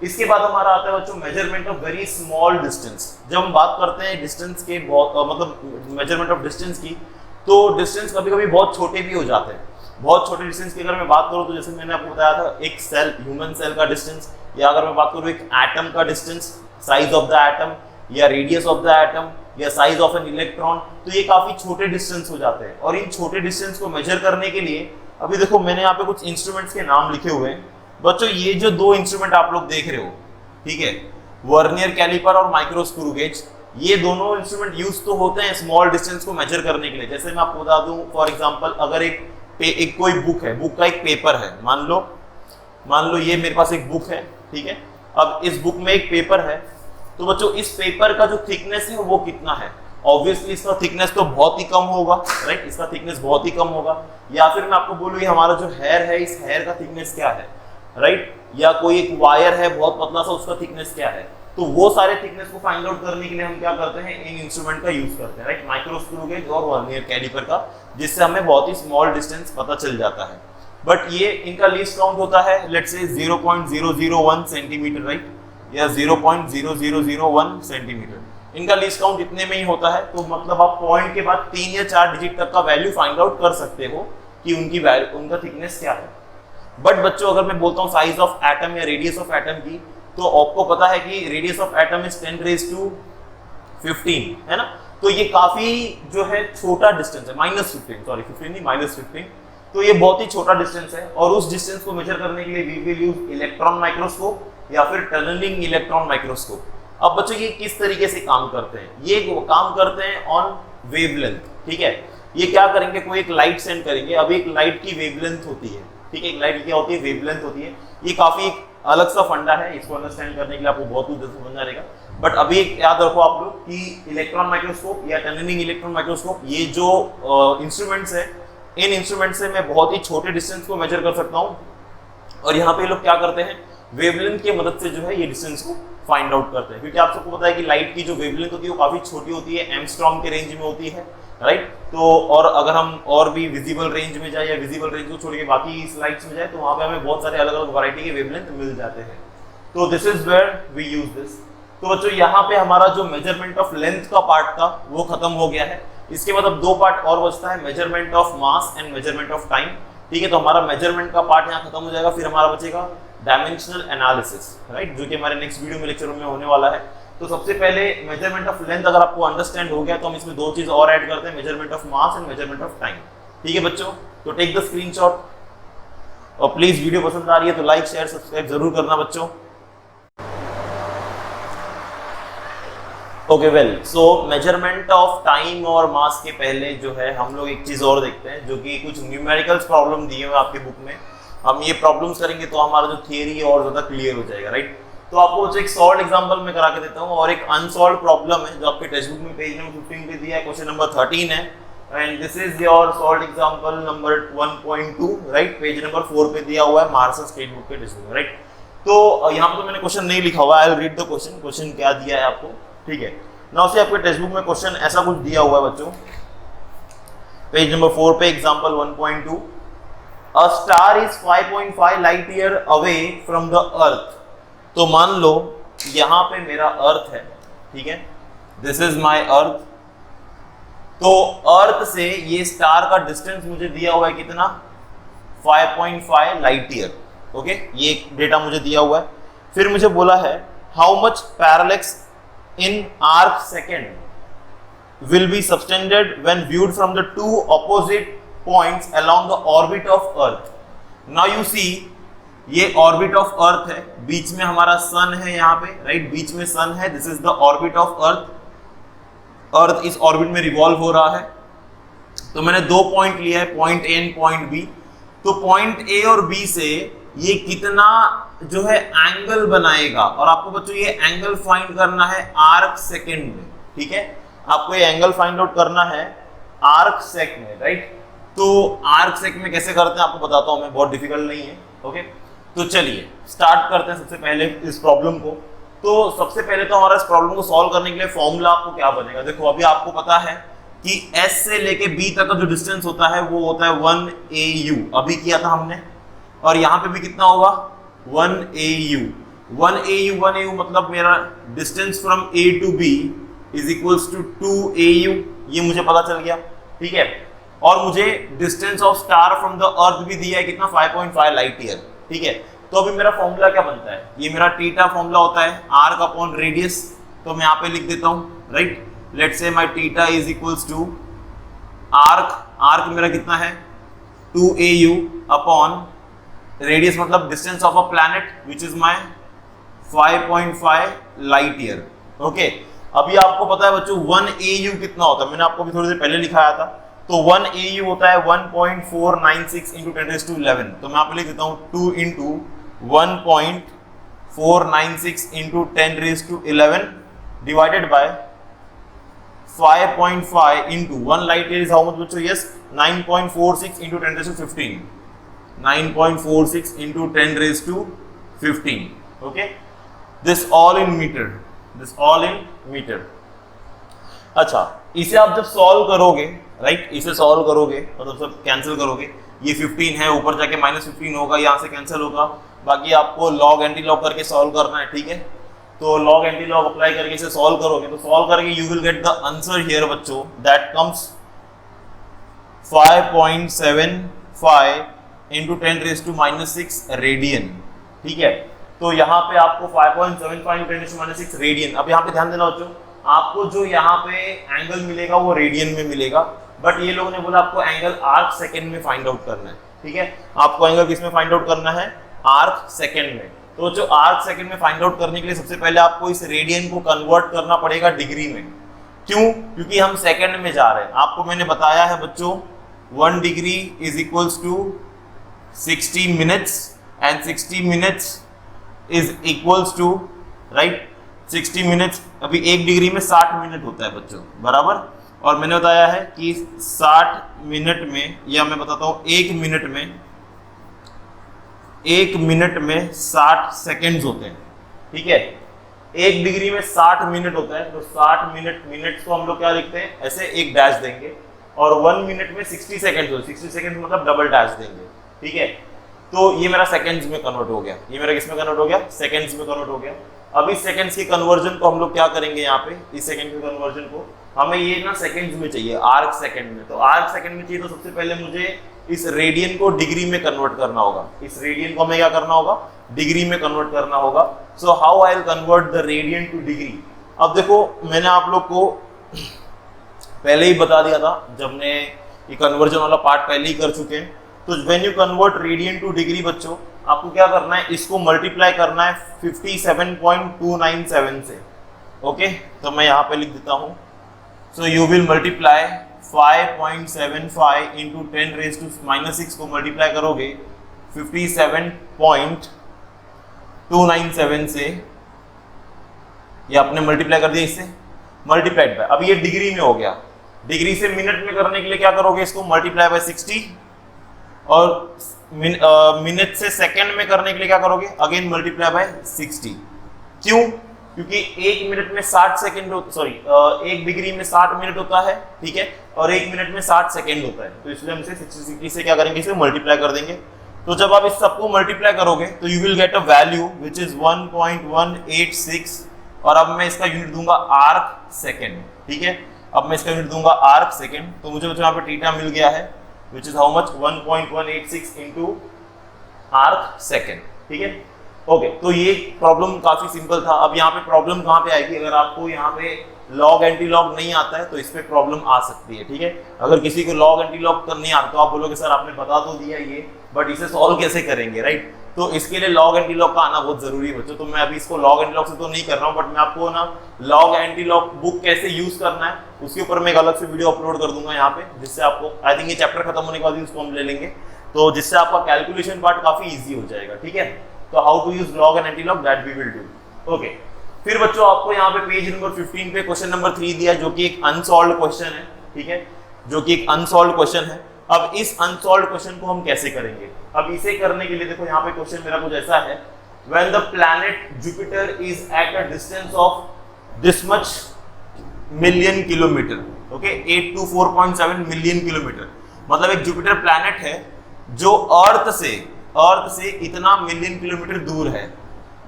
इसके बाद हमारा आता है बच्चों measurement of very small distance. जब हम बात करते हैं डिस्टेंस के मतलब मेजरमेंट ऑफ डिस्टेंस की, तो डिस्टेंस कभी कभी बहुत छोटे भी हो जाते हैं। बहुत छोटे डिस्टेंस की अगर मैं बात करूं तो जैसे मैंने आपको बताया था एक सेल, ह्यूमन सेल का डिस्टेंस, या अगर मैं बात करूं एक एटम का distance, size of the atom, या रेडियस ऑफ द एटम, या साइज ऑफ एन इलेक्ट्रॉन, तो ये काफी छोटे डिस्टेंस हो जाते हैं। और इन छोटे डिस्टेंस को मेजर करने के लिए अभी देखो मैंने यहाँ पे कुछ इंस्ट्रूमेंट्स के नाम लिखे हुए हैं बच्चों। ये जो दो इंस्ट्रूमेंट आप लोग देख रहे हो, ठीक है, वर्नियर कैलिपर और माइक्रो स्क्रू गेज, ये दोनों इंस्ट्रूमेंट यूज तो होते हैं स्मॉल डिस्टेंस को मेजर करने के लिए। जैसे मैं आपको बता दूं फॉर एग्जांपल, अगर एक कोई बुक है, बुक का एक पेपर है, मान लो ये मेरे पास एक बुक है, ठीक है। अब इस बुक में एक पेपर है, तो बच्चों इस पेपर का जो थिकनेस है वो कितना है? ऑब्वियसली इसका थिकनेस तो बहुत ही कम होगा, राइट, इसका थिकनेस बहुत ही कम होगा। या फिर मैं आपको बोलूँ ये हमारा जो हेयर है, इस हेयर का थिकनेस क्या है, राइट, या कोई एक वायर है बहुत पतला सा, उसका थिकनेस क्या है। तो वो सारे थिकनेस को फाइंड आउट करने के लिए हम क्या करते हैं, इन इंस्ट्रूमेंट का यूज करते हैं, राइट, माइक्रो स्क्रू गेज और वर्नियर कैलिपर का, जिससे हमें बहुत ही स्मॉल डिस्टेंस पता चल जाता है। बट ये इनका लीस्ट काउंट होता है लेट्स से 0.001 सेंटीमीटर, राइट, या 0.0001 सेंटीमीटर। इनका लीस्ट काउंट इतने में ही होता है। तो मतलब आप पॉइंट के बाद 3 या 4 डिजिट तक का वैल्यू फाइंड आउट कर सकते हो कि उनका थिकनेस क्या है। बट बच्चों अगर मैं बोलता हूँ साइज ऑफ एटम या रेडियस ऑफ एटम की, तो आपको पता है कि रेडियस ऑफ एटम इज 10⁻15 है ना। तो ये काफी जो है छोटा डिस्टेंस है, -15 तो ये बहुत ही छोटा डिस्टेंस है। और उस डिस्टेंस को मेजर करने के लिए we will use electron microscope या फिर टनलिंग इलेक्ट्रॉन माइक्रोस्कोप। अब बच्चों ये किस तरीके से काम करते हैं? ये काम करते हैं ऑन वेवलेंथ, ठीक है। ये क्या करेंगे, कोई एक लाइट सेंड करेंगे। अब एक लाइट की वेवलेंथ होती है, ठीक है, एक लाइट क्या होती है, वेवलेंथ होती है। ये काफी अलग सा फंडा है, इसको अंडरस्टैंड करने के लिए आपको बहुत कुछ समझना रहेगा। बट अभी याद रखो आप लोग कि इलेक्ट्रॉन माइक्रोस्कोप या टनलिंग इलेक्ट्रॉन माइक्रोस्कोप, ये जो इंस्ट्रूमेंट्स है, इन इंस्ट्रूमेंट से मैं बहुत ही छोटे डिस्टेंस को मेजर कर सकता हूँ। और यहाँ पे लोग क्या करते हैं, वेवलेंथ की मदद से जो है ये डिस्टेंस को फाइंड आउट करते हैं। क्योंकि आप सबको पता है कि लाइट की जो वेवलेंथ होती है वो काफी छोटी होती है, एंगस्ट्रॉम के रेंज में होती है, राइट। तो और अगर हम और भी विजिबल रेंज में जाए या विजिबल रेंज को छोड़ के बाकी स्लाइड्स में जाए, तो वहां पे हमें बहुत सारे अलग अलग वैरायटी के वेवलेंथ मिल जाते हैं। तो this is where we use this. तो बच्चों यहाँ पे हमारा जो मेजरमेंट ऑफ लेंथ का पार्ट था वो खत्म हो गया है। इसके बाद अब 2 पार्ट और बचता है, measurement of mass and measurement of time, ठीक है। तो हमारा मेजरमेंट का पार्ट यहाँ खत्म हो जाएगा। फिर हमारा बचेगा डायमेंशनल एनालिसिस, राइट, जो कि हमारे नेक्स्ट वीडियो में लेक्चर में होने वाला है। तो सबसे पहले मेजरमेंट ऑफ लेंथ अगर आपको अंडरस्टैंड हो गया, तो हम इसमें 2 चीज और ऐड करते हैं, measurement of mass and measurement of time, ठीक है बच्चों। तो टेक द स्क्रीनशॉट और प्लीज वीडियो पसंद आ रही है तो लाइक शेयर सब्सक्राइब जरूर करना बच्चों। Okay well, so measurement of time और मास के पहले जो है हम लोग एक चीज और देखते हैं, जो कि कुछ न्यूमेरिकल्स प्रॉब्लम दिए हुए आपके बुक में। हम ये प्रॉब्लम्स करेंगे तो हमारा जो थियरी और ज्यादा क्लियर हो जाएगा, राइट। तो आपको एक सॉल्व एग्जांपल में करा के देता हूँ और एक अनसॉल्व प्रॉब्लम है जो आपके टेक्स्ट बुक में पेज नंबर 15 पे दिया है, क्वेश्चन नंबर 13 है। And this is your solve example number 1.2, right, page number 4 पे दिया हुआ है महाराष्ट्र स्टेट बुक के टेक्स्ट बुक में, राइट। तो यहाँ पे तो मैंने क्वेश्चन नहीं लिखा हुआ है, I will read the question. Question क्या दिया है आपको, ठीक है ना। उसे आपके टेक्स्ट बुक में क्वेश्चन ऐसा कुछ दिया हुआ है बच्चों, पेज नंबर 4 पे example 1.2, a star is 5.5 light year away from the earth. तो मान लो यहां पे मेरा अर्थ है, ठीक है, दिस इज माय अर्थ। तो अर्थ से ये स्टार का डिस्टेंस मुझे दिया हुआ है कितना, 5.5 लाइट ईयर, ओके, ये डेटा मुझे दिया हुआ है। फिर मुझे बोला है how much parallax in arc second will be subtended when viewed from the 2 opposite points along the orbit of earth. Now you see, ये orbit of earth है, बीच में हमारा सन है यहाँ पे, राइट, बीच में सन है, this is the orbit of earth. अर्थ इस ऑर्बिट में रिवॉल्व हो रहा है। तो मैंने 2 पॉइंट लिया है, point A and point B. तो पॉइंट ए और बी से ये कितना जो है एंगल बनाएगा, और आपको बच्चों ये एंगल फाइंड करना है आर्क सेकंड में, ठीक है। आपको ये एंगल फाइंड आउट करना है आर्क सेक में, राइट। तो आर्क सेक में कैसे करते हैं आपको बताता हूं मैं, बहुत डिफिकल्ट नहीं है। ओके, तो चलिए स्टार्ट करते हैं सबसे पहले इस प्रॉब्लम को। तो सबसे पहले तो हमारा इस प्रॉब्लम को सॉल्व करने के लिए फॉर्मूला आपको क्या बनेगा, देखो अभी आपको पता है कि S से लेके B तक का जो डिस्टेंस होता है वो होता है 1 AU, अभी किया था हमने, और यहाँ पे भी कितना होगा 1 AU। 1 AU मतलब मेरा distance from A to B is equals to 2 AU, ये मुझे पता चल गया, ठीक है। और मुझे distance of star from the अर्थ भी दिया है कितना 5.5 लाइट ईयर, ठीक है। तो अभी मेरा फॉर्मूला क्या बनता है, ये मेरा थीटा फॉर्मूला होता है आर्क अपॉन रेडियस, तो मैं यहाँ पे लिख देता हूँ, right. Let's say my theta is equals to arc मेरा कितना है 2 AU अपॉन रेडियस मतलब distance of a planet which is my 5.5 light year. Okay, अभी आपको पता है बच्चों 1 AU कितना होता है, मैंने आपको भी थोड़ी देर पहले लिखाया था। तो 1 AU होता है 1.496 इंटू 10⁻11, तो मैं यहाँ पे लिख देता हूँ 2 into 1.496 into 10⁻11 divided by 5.5 into 1 light year is how much बच्चों, yes 9.46 into 10⁻15, 9.46 into 10⁻15। Okay, this all in meter, अच्छा इसे आप जब सॉल्व करोगे, राइट, इसे सॉल्व करोगे मतलब सब कैंसिल करोगे, ये 15 है, ऊपर जाके -15 होगा, यहाँ से कैंसिल होगा, बाकी आपको लॉग एंटी लॉग करके सॉल्व करना है, ठीक है। तो लॉग एंटी लॉग अप्लाई करके इसे सॉल्व करोगे, तो सॉल्व करके you will get the answer here बच्चों, दैट कम्स 5.75 इंटू 10⁻6 रेडियन, ठीक है। तो यहाँ पे आपको 5.75 इंटू 10⁻6 रेडियन। अब यहाँ पे ध्यान देना बच्चों, आपको जो यहाँ पे एंगल मिलेगा वो रेडियन में मिलेगा, बट ये लोगों ने बोला आपको एंगल आर्क सेकंड में फाइंड आउट करना है, ठीक है। आपको एंगल किस में फाइंड आउट करना है, आर्क सेकंड में। तो जो आर्क सेकंड में फाइंड आउट करने के लिए सबसे पहले आपको इस रेडियन को कन्वर्ट करना पड़ेगा डिग्री में। क्यों? क्योंकि हम सेकंड में जा रहे हैं। आपको मैंने बताया है बच्चों 1 degree is equals to 60 minutes and 60 minutes is equals to, right, 60 minutes, अभी 1 डिग्री में 60 मिनट होता है बच्चों, बराबर। और मैंने बताया है कि 60 मिनट में, या मैं बताता हूँ 1 मिनट में 60 सेकेंड्स होते हैं, ठीक है। 1 डिग्री में 60 मिनट होता है, तो 60 मिनट को हम लोग क्या लिखते हैं, ऐसे एक डैश देंगे, और 1 मिनट में 60 सेकेंड्स होते हैं, 60 सेकेंड्स मतलब डबल डैश देंगे, ठीक है। तो ये मेरा सेकेंड्स में कन्वर्ट हो गया, ये मेरा किस में कन्वर्ट हो गया, सेकेंड्स में कन्वर्ट हो गया। अब इस सेकेंड्स के कन्वर्जन को हम लोग क्या करेंगे, यहाँ पे इस सेकेंड के कन्वर्जन को हमें ये ना सेकेंड्स में चाहिए, आर्क सेकेंड में। तो आर्क सेकेंड में चाहिए तो सबसे पहले मुझे इस रेडियन को डिग्री में कन्वर्ट करना होगा, इस रेडियन को हमें क्या करना होगा, डिग्री में कन्वर्ट करना होगा। So how I will convert the radian two degree. अब देखो मैंने आप लोग को पहले ही बता दिया था, जब ने ये कन्वर्जन वाला पार्ट पहले ही कर चुके हैं। तो when you convert radian two degree बच्चों, आपको क्या करना है, इसको मल्टीप्लाई करना है 57.297 से। ओके, तो मैं यहाँ पे लिख देता हूँ, so you will multiply 5.75 into 10⁻6 को मल्टीप्लाई करोगे 57.297 से, ये आपने मल्टीप्लाई कर दिया, इससे मल्टीप्लाइड बाय, अब ये डिग्री में हो गया। डिग्री से मिनट में करने के लिए क्या करोगे, इसको मल्टीप्लाई बाय 60, और मिनट से सेकंड में करने के लिए क्या करोगे, अगेन मल्टीप्लाई बाय 60। क्यों? क्योंकि 1 मिनट में 60 सेकंड, सॉरी 1 डिग्री में 60 मिनट होता है, ठीक है, और 1 मिनट में 60 सेकंड होता है। तो इसलिए हम इसे 60 से क्या करेंगे, इसे मल्टीप्लाई कर देंगे। तो जब आप इस सबको मल्टीप्लाई करोगे तो you will get a value which is 1.186, और अब मैं इसका यूनिट दूंगा आर्क सेकेंड, ठीक है। अब मैं इसका यूनिट दूंगा आर्क सेकेंड, तो मुझे यहाँ पे थीटा मिल गया है which is how much 1.186 into arc second, ठीक है। ओके, तो ये प्रॉब्लम काफी सिंपल था। अब यहाँ पे प्रॉब्लम कहाँ पे आएगी, अगर आपको यहाँ पे लॉग एंटी लॉग नहीं आता है तो इस पे प्रॉब्लम आ सकती है, ठीक है। अगर किसी को लॉग एंटी लॉग नहीं आता तो आप बोलोगे सर आपने बता तो दिया ये, बट इसे सॉल्व कैसे करेंगे, राइट। तो इसके लिए लॉग एंटी लॉग का आना बहुत जरूरी है बच्चों। तो मैं अभी इसको लॉग एंटी लॉग से तो नहीं कर रहा हूँ, बट मैं आपको ना लॉग एंटी लॉग बुक कैसे यूज करना है उसके ऊपर मैं एक अलग से वीडियो अपलोड कर दूंगा यहाँ पे, जिससे आपको, आई थिंक ये चैप्टर खत्म होने के बाद उसको हम ले लेंगे, तो जिससे आपका कैलकुलेशन पार्ट काफी ईजी हो जाएगा, ठीक है। तो how to use log and anti log, that we will do. Okay, फिर बच्चों आपको यहाँ पे पेज नंबर 15 पे क्वेश्चन नंबर 3 दिया, जो कि एक अनसॉल्व्ड क्वेश्चन है, ठीक है, जो कि एक अनसॉल्व्ड क्वेश्चन है। अब इस अनसॉल्व्ड क्वेश्चन को हम कैसे करेंगे? अब इसे करने के लिए देखो यहाँ पे क्वेश्चन मेरा कुछ ऐसा है, when the planet Jupiter is at a distance of this much million kilometer, okay, 824.7 million kilometre, मतलब एक जुपिटर प्लैनेट है जो अर्थ से इतना मिलियन किलोमीटर दूर है,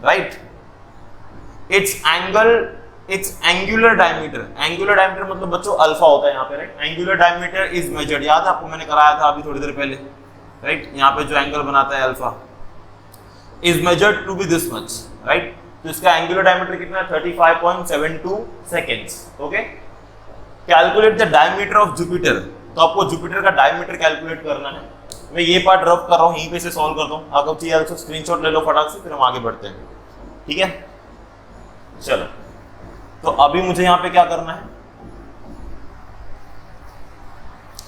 राइट? इट्स एंगुलर डायमीटर मतलब बच्चों अल्फा होता है यहाँ पे, right? Angular diameter is measured, याद है आपको, मैंने कराया था अभी थोड़ी देर पहले, राइट? यहाँ पे जो एंगल बनाता है alpha is measured to be this much, right? तो इसका एंगुलर डायमीटर कितना है? 35.72 seconds, okay? Calculate the diameter of Jupiter, तो आपको जुपिटर का डायमीटर कैलकुलेट करना है। मैं ये पार्ट रफ कर रहा हूँ, यहीं पे से सॉल्व कर दूं, आपको चाहिए तो स्क्रीनशॉट ले लो फटाक से, फिर हम आगे बढ़ते हैं, ठीक है? चलो, तो अभी मुझे यहाँ पे क्या करना है,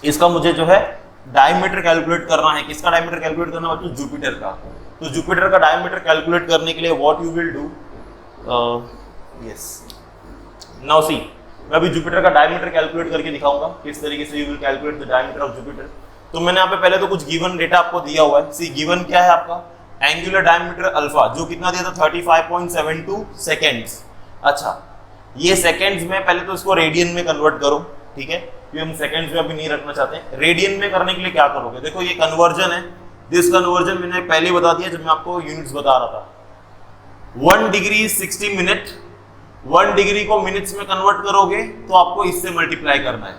इसका मुझे जो है डायमीटर कैलकुलेट करना है। किसका डायमीटर कैलकुलेट करना है बच्चों? जुपिटर का। तो जुपिटर का डायमीटर कैलकुलेट करने के लिए what you will do, yes, now see, मैं अभी जुपिटर का डायमीटर कैलकुलेट करके दिखाऊंगा किस तरीके से you will calculate the diameter of Jupiter. तो मैंने यहाँ पे पहले तो कुछ गिवन डेटा आपको दिया हुआ है। सी गिवन क्या है आपका? एंगुलर डायमीटर अल्फा, जो कितना दिया था? 35.72 सेकेंड्स। अच्छा, ये सेकेंड्स में पहले तो इसको रेडियन में कन्वर्ट करो, ठीक है? क्योंकि हम सेकेंड्स में अभी नहीं रखना चाहते हैं। रेडियन में करने के लिए क्या करोगे? देखो ये कन्वर्जन है, दिस कन्वर्जन मैंने पहले बता दिया जब मैं आपको यूनिट्स बता रहा था। 1 डिग्री 60 मिनट, 1 डिग्री को मिनट्स में कन्वर्ट करोगे तो आपको इससे मल्टीप्लाई करना है।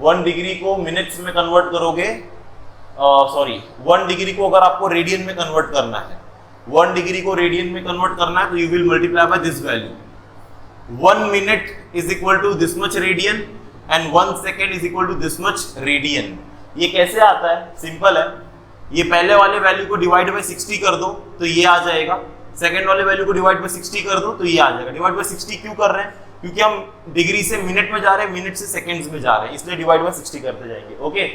1 डिग्री को मिनट्स में कन्वर्ट करोगे, 1 डिग्री को अगर आपको रेडियन में कन्वर्ट करना है, 1 डिग्री को रेडियन में कन्वर्ट करना है तो you will multiply by this value. 1 minute is equal to this much radian and 1 second is equal to this much radian. ये कैसे आता है? सिंपल है, ये पहले वाले वैल्यू को डिवाइड बाय 60 कर दो तो ये आ जाएगा, सेकंड वाले वैल्यू को डिवाइड बाय 60 कर दो तो ये आ जाएगा। डिवाइड बाय 60 क्यों कर रहे हैं? क्योंकि हम डिग्री से मिनट में जा रहे हैं, मिनट से सेकंड्स में जा रहे हैं, इसलिए डिवाइड बाय 60 करते जाएंगे, ओके?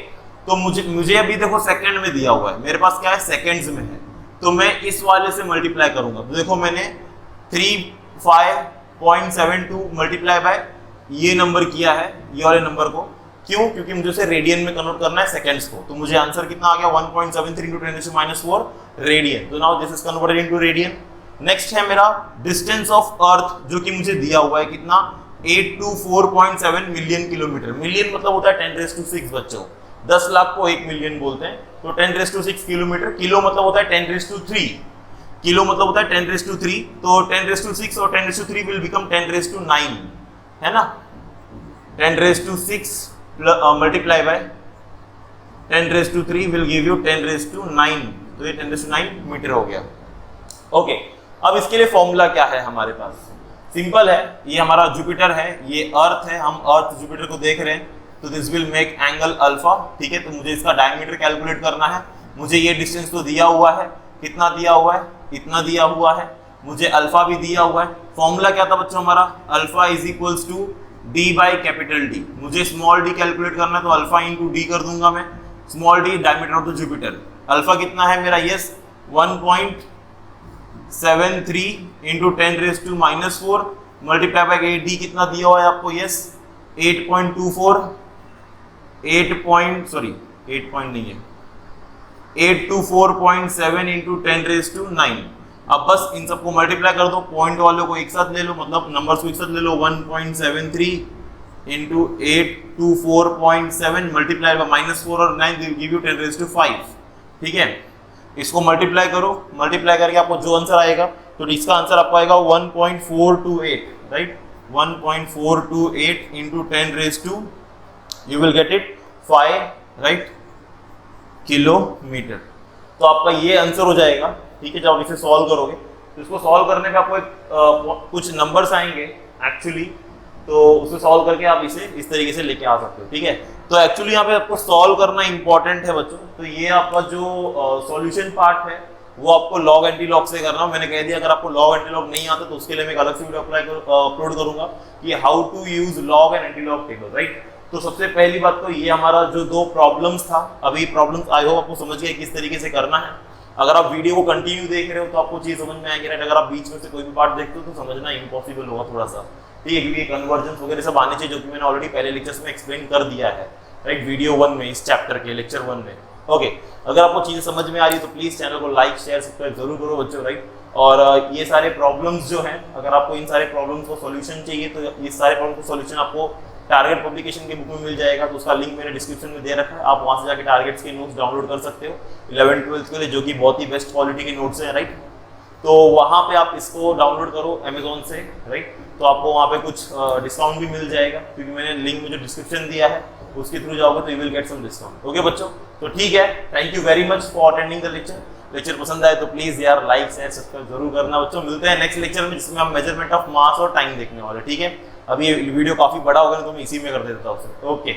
तो मुझे अभी देखो सेकंड में दिया हुआ है, मेरे पास क्या है? सेकंड्स में है, तो मैं इस वाले से मल्टीप्लाई करूंगा। तो देखो मैंने 35.72 मल्टीप्लाई बाय ये नंबर किया है, ये वाले नंबर को। क्यों? क्योंकि मुझे उसे रेडियन में कन्वर्ट करना है सेकंड्स को। तो मुझे आंसर कितना आ गया? 1.73 × 10⁻⁴ रेडियन। तो now this is converted into radian. Next है मेरा डिस्टेंस ऑफ अर्थ, जो कि मुझे दिया हुआ है कितना? 824.7 मिलियन किलोमीटर। मिलियन मतलब होता है 10⁻⁶ बच्चों, 10 लाख को 1 मिलियन बोलते हैं, तो 10⁻⁶ किलोमीटर। किलो मतलब होता है 10⁻3, किलो मतलब होता है 10⁻3, तो 10⁻⁶ और 10⁻3 विल बिकम 10⁻9, है ना? 10⁻⁶ multiply by 10⁻3 will give you 10⁻9, तो ये 10⁻9 मीटर हो गया, ओके? अब इसके लिए फॉर्मूला क्या है हमारे पास? सिंपल है, ये हमारा जुपिटर है, ये अर्थ है, हम अर्थ जुपिटर को देख रहे हैं, तो this will make angle alpha, ठीक है? तो मुझे इसका डायमीटर कैलकुलेट करना है। मुझे ये डिस्टेंस तो दिया हुआ है, कितना दिया हुआ है? इतना दिया हुआ है। मुझे अल्फा भी दिया हुआ है। फॉर्मूला क्या था बच्चों हमारा? Alpha is equals to d by capital D. मुझे स्मॉल डी कैलकुलेट करना है, तो अल्फा इंटू डी कर दूंगा मैं। Small d diameter of the Jupiter. Alpha कितना है मेरा? Yes, 1.73 into 10⁻⁻⁴ multiply by d कितना दिया हुआ है आपको? यस, 8.24, 824.7 इंटू 10⁻⁹ अब बस इन सबको मल्टीप्लाई कर दो, पॉइंट वालों को एक साथ ले लो, मतलब नंबर्स को एक साथ ले लो। 1.73 इंटू 824.7 मल्टीप्लाई बाय -4 और 9 गिव यू 10⁵, ठीक है? इसको मल्टीप्लाई करो, मल्टीप्लाई करके आपको जो आंसर आएगा, तो इसका आंसर आपको आएगा 1.428, right? 1.428 into 10⁻, you will get it 5, right, kilometre. तो आपका ये आंसर हो जाएगा, ठीक है? जब आप इसे सॉल्व करोगे तो इसको सॉल्व करने पे आपको कुछ नंबर्स आएंगे एक्चुअली, तो उसे सॉल्व करके आप इसे इस तरीके से लेके आ सकते हो, ठीक है? तो एक्चुअली यहाँ पे आपको सॉल्व करना इंपॉर्टेंट है बच्चों। तो ये आपका जो सॉल्यूशन पार्ट है वो आपको लॉग एंटी लॉग से करना। मैंने कह दिया अगर आपको लॉग एंटी लॉग नहीं आता तो उसके लिए मैं एक अलग से वीडियो अपलोड करूंगा कि how to use log and anti log table, right? तो सबसे पहली बात तो ये हमारा जो 2 प्रॉब्लम्स था, अभी प्रॉब्लम्स आई होप आपको समझ गए किस तरीके से करना है। अगर आप वीडियो को कंटिन्यू देख रहे हो तो आपको चीज समझ में आएगी, राइट? अगर आप बीच में से कोई भी पार्ट देखते हो तो समझना इम्पॉसिबल होगा थोड़ा सा, ठीक है? क्योंकि कन्वर्जेंस वगैरह सब आने चाहिए, जो कि मैंने ऑलरेडी पहले लेक्चर्स में एक्सप्लेन कर दिया है। राइट, वीडियो 1 में, इस चैप्टर के लेक्चर 1 में। ओके, अगर आपको चीजें समझ में आ रही है तो प्लीज चैनल को लाइक शेयर सब्सक्राइब जरूर करो बच्चों, राइट। और ये सारे प्रॉब्लम्स जो हैं, अगर आपको इन सारे प्रॉब्लम्स को सॉल्यूशन चाहिए तो ये सारे प्रॉब्लम को सॉल्यूशन आपको टारगेट पब्लिकेशन के बुक में मिल जाएगा, तो उसका लिंक मैंने डिस्क्रिप्शन में दे रखा है, आप वहां से जाके टारगेट्स के नोट्स डाउनलोड कर सकते हो 11th-12th के लिए, जो कि बहुत ही बेस्ट क्वालिटी के नोट्स हैं, राइट। तो वहां पे आप इसको डाउनलोड करो अमेजोन से, राइट, तो आपको वहां पे कुछ डिस्काउंट भी मिल जाएगा, क्योंकि मैंने लिंक में जो डिस्क्रिप्शन दिया है उसके थ्रू जाओगे तो you will get some discount. Okay बच्चों, तो ठीक है, thank you very much for attending the lecture. Lecture पसंद आए तो प्लीज यार लाइक शेयर सब्सक्राइब जरूर करना बच्चों। मिलते हैं नेक्स्ट लेक्चर में, जिसमें हम मेजरमेंट ऑफ मास और टाइम देखने वाले, ठीक है। अभी ये वीडियो काफी बड़ा हो गया तो मैं इसी में कर देता हूँ। ओके।